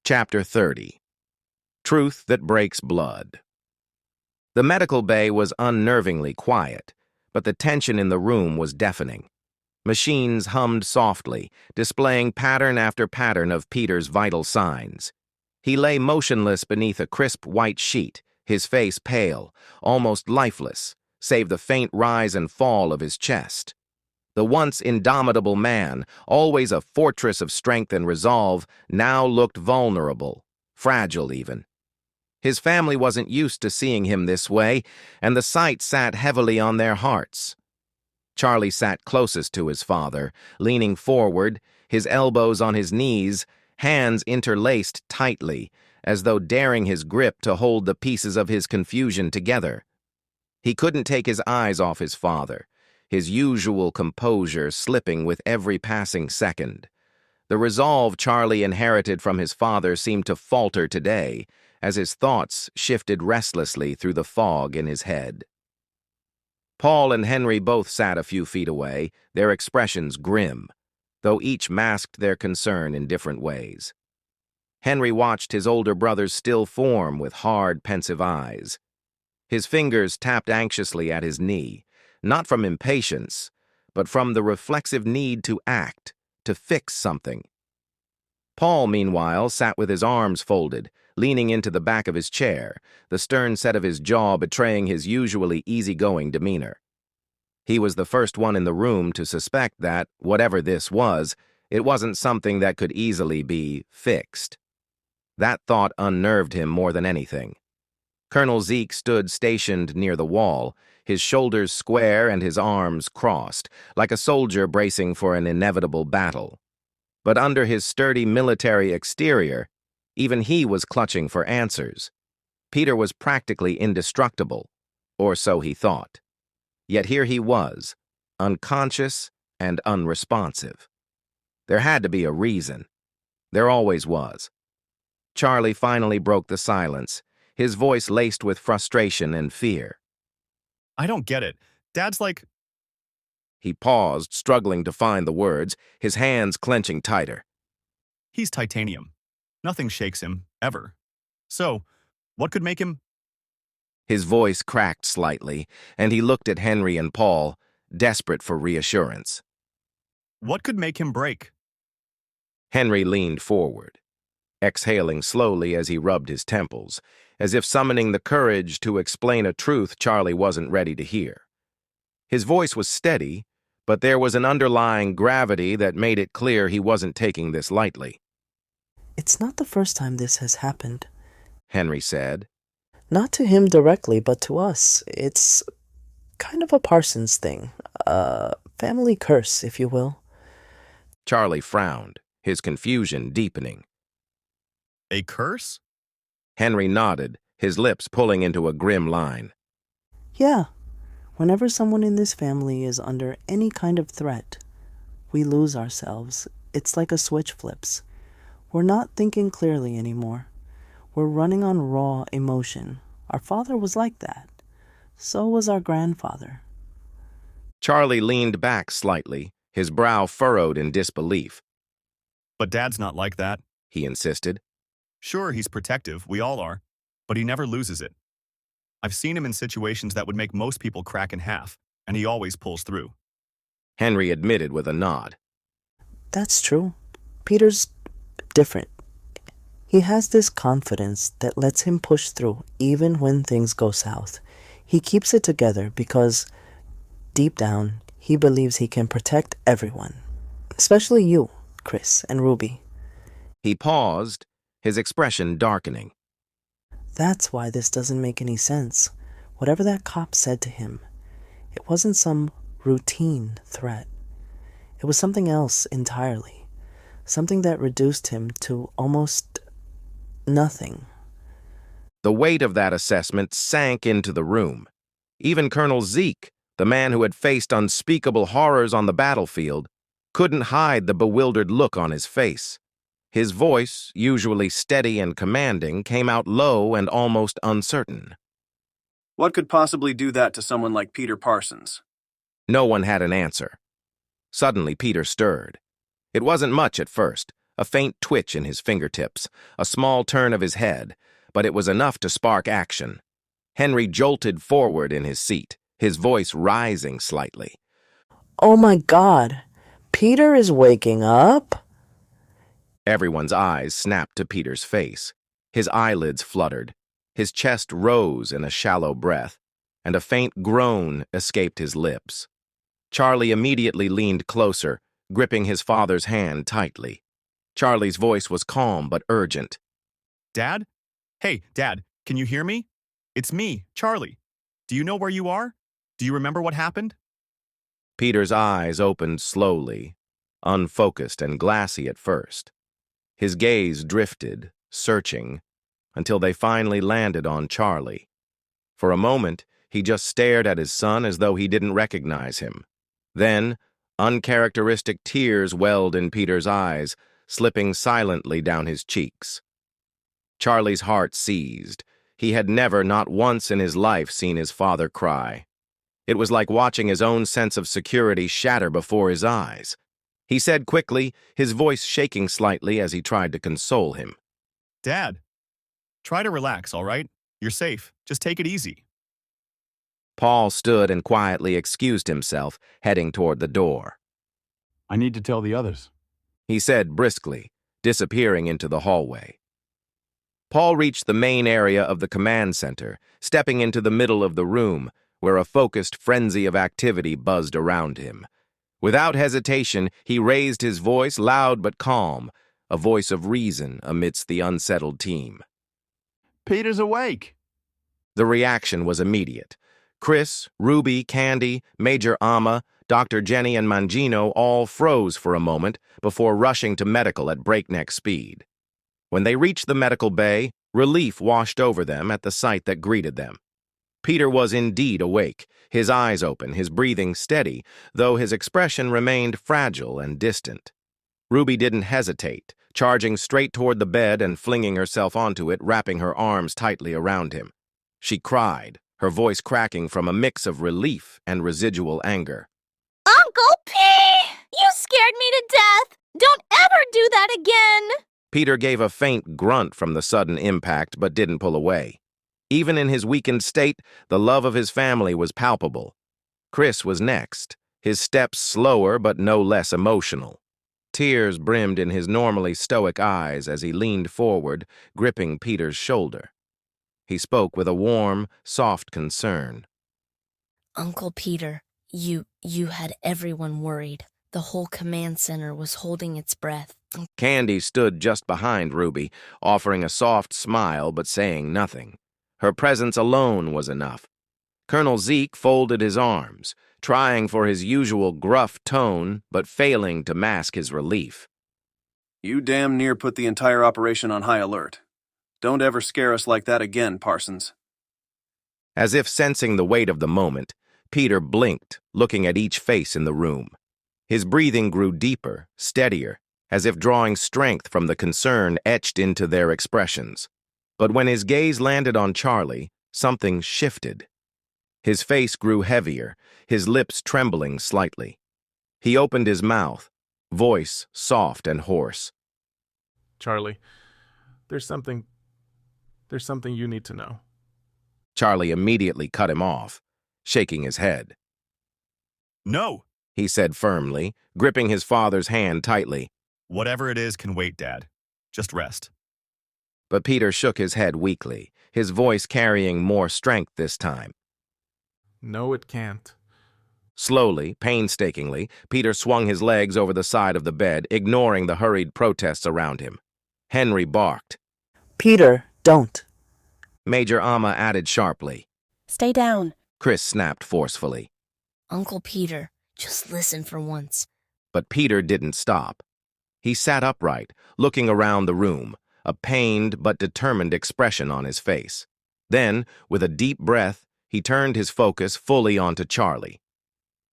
Chapter 30. Truth That Breaks Blood. The medical bay was unnervingly quiet, but the tension in the room was deafening. Machines hummed softly, displaying pattern after pattern of Peter's vital signs. He lay motionless beneath a crisp white sheet, his face pale, almost lifeless, save the faint rise and fall of his chest. The once indomitable man, always a fortress of strength and resolve, now looked vulnerable, fragile even. His family wasn't used to seeing him this way, and the sight sat heavily on their hearts. Charlie sat closest to his father, leaning forward, his elbows on his knees, hands interlaced tightly, as though daring his grip to hold the pieces of his confusion together. He couldn't take his eyes off his father, his usual composure slipping with every passing second. The resolve Charlie inherited from his father seemed to falter today, as his thoughts shifted restlessly through the fog in his head. Paul and Henry both sat a few feet away, their expressions grim, though each masked their concern in different ways. Henry watched his older brother's still form with hard, pensive eyes. His fingers tapped anxiously at his knee, not from impatience, but from the reflexive need to act, to fix something. Paul, meanwhile, sat with his arms folded, leaning into the back of his chair, the stern set of his jaw betraying his usually easygoing demeanor. He was the first one in the room to suspect that, whatever this was, it wasn't something that could easily be fixed. That thought unnerved him more than anything. Colonel Zeke stood stationed near the wall, his shoulders square and his arms crossed, like a soldier bracing for an inevitable battle. But under his sturdy military exterior, even he was clutching for answers. Peter was practically indestructible, or so he thought. Yet here he was, unconscious and unresponsive. There had to be a reason. There always was. Charlie finally broke the silence, his voice laced with frustration and fear. I don't get it. Dad's like... He paused, struggling to find the words, his hands clenching tighter. He's titanium. Nothing shakes him, ever. So, what could make him... His voice cracked slightly, and he looked at Henry and Paul, desperate for reassurance. What could make him break? Henry leaned forward, exhaling slowly as he rubbed his temples, as if summoning the courage to explain a truth Charlie wasn't ready to hear. His voice was steady, but there was an underlying gravity that made it clear he wasn't taking this lightly. It's not the first time this has happened, Henry said. Not to him directly, but to us. It's kind of a Parsons thing. A family curse, if you will. Charlie frowned, his confusion deepening. A curse? Henry nodded, his lips pulling into a grim line. Yeah. Whenever someone in this family is under any kind of threat, we lose ourselves. It's like a switch flips. We're not thinking clearly anymore. We're running on raw emotion. Our father was like that. So was our grandfather. Charlie leaned back slightly, his brow furrowed in disbelief. But Dad's not like that, he insisted. Sure, he's protective, we all are, but he never loses it. I've seen him in situations that would make most people crack in half, and he always pulls through. Henry admitted with a nod. That's true. Peter's different. He has this confidence that lets him push through even when things go south. He keeps it together because, deep down, he believes he can protect everyone. Especially you, Chris and Ruby. He paused, his expression darkening. That's why this doesn't make any sense. Whatever that cop said to him, it wasn't some routine threat. It was something else entirely. Something that reduced him to almost nothing. The weight of that assessment sank into the room. Even Colonel Zeke, the man who had faced unspeakable horrors on the battlefield, couldn't hide the bewildered look on his face. His voice, usually steady and commanding, came out low and almost uncertain. What could possibly do that to someone like Peter Parsons? No one had an answer. Suddenly, Peter stirred. It wasn't much at first, A faint twitch in his fingertips, a small turn of his head, but it was enough to spark action. Henry jolted forward in his seat, his voice rising slightly. Oh my God, Peter is waking up? Everyone's eyes snapped to Peter's face. His eyelids fluttered. His chest rose in a shallow breath, and a faint groan escaped his lips. Charlie immediately leaned closer, gripping his father's hand tightly. Charlie's voice was calm but urgent. Dad? Hey, Dad, can you hear me? It's me, Charlie. Do you know where you are? Do you remember what happened? Peter's eyes opened slowly, unfocused and glassy at first. His gaze drifted, searching, until they finally landed on Charlie. For a moment, he just stared at his son as though he didn't recognize him. Then, uncharacteristic tears welled in Peter's eyes, slipping silently down his cheeks. Charlie's heart seized. He had never, not once in his life, seen his father cry. It was like watching his own sense of security shatter before his eyes. He said quickly, his voice shaking slightly as he tried to console him. Dad, try to relax, all right? You're safe. Just take it easy. Paul stood and quietly excused himself, heading toward the door. I need to tell the others. He said briskly, disappearing into the hallway. Paul reached the main area of the command center, stepping into the middle of the room, where a focused frenzy of activity buzzed around him. Without hesitation, he raised his voice, loud but calm, a voice of reason amidst the unsettled team. Peter's awake. The reaction was immediate. Chris, Ruby, Candy, Major Amma, Dr. Jenny, and Mangino all froze for a moment before rushing to medical at breakneck speed. When they reached the medical bay, relief washed over them at the sight that greeted them. Peter was indeed awake, his eyes open, his breathing steady, though his expression remained fragile and distant. Ruby didn't hesitate, charging straight toward the bed and flinging herself onto it, wrapping her arms tightly around him. She cried, her voice cracking from a mix of relief and residual anger. Uncle P! You scared me to death! Don't ever do that again! Peter gave a faint grunt from the sudden impact but didn't pull away. Even in his weakened state, the love of his family was palpable. Chris was next, his steps slower but no less emotional. Tears brimmed in his normally stoic eyes as he leaned forward, gripping Peter's shoulder. He spoke with a warm, soft concern. Uncle Peter, you had everyone worried. The whole command center was holding its breath. Candy stood just behind Ruby, offering a soft smile but saying nothing. Her presence alone was enough. Colonel Zeke folded his arms, trying for his usual gruff tone but failing to mask his relief. You damn near put the entire operation on high alert. Don't ever scare us like that again, Parsons. As if sensing the weight of the moment, Peter blinked, looking at each face in the room. His breathing grew deeper, steadier, as if drawing strength from the concern etched into their expressions. But when his gaze landed on Charlie, something shifted. His face grew heavier, his lips trembling slightly. He opened his mouth, voice soft and hoarse. Charlie, there's something you need to know. Charlie immediately cut him off, shaking his head. No! He said firmly, gripping his father's hand tightly. Whatever it is can wait, Dad. Just rest. But Peter shook his head weakly, his voice carrying more strength this time. No, it can't. Slowly, painstakingly, Peter swung his legs over the side of the bed, ignoring the hurried protests around him. Henry barked. Peter, don't. Major Amma added sharply. Stay down. Chris snapped forcefully. Uncle Peter, just listen for once. But Peter didn't stop. He sat upright, looking around the room, a pained but determined expression on his face. Then, with a deep breath, he turned his focus fully onto Charlie.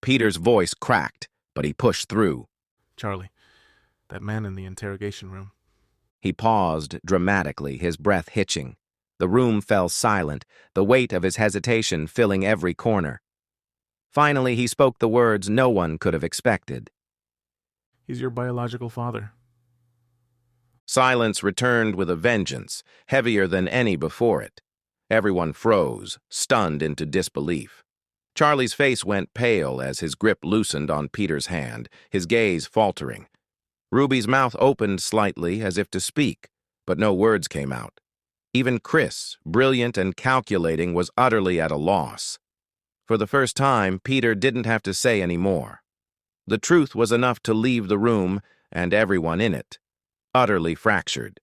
Peter's voice cracked, but he pushed through. Charlie, that man in the interrogation room. He paused dramatically, his breath hitching. The room fell silent, the weight of his hesitation filling every corner. Finally, he spoke the words no one could have expected. He's your biological father. Silence returned with a vengeance, heavier than any before it. Everyone froze, stunned into disbelief. Charlie's face went pale as his grip loosened on Peter's hand, his gaze faltering. Ruby's mouth opened slightly as if to speak, but no words came out. Even Chris, brilliant and calculating, was utterly at a loss. For the first time, Peter didn't have to say any more. The truth was enough to leave the room and everyone in it, utterly fractured.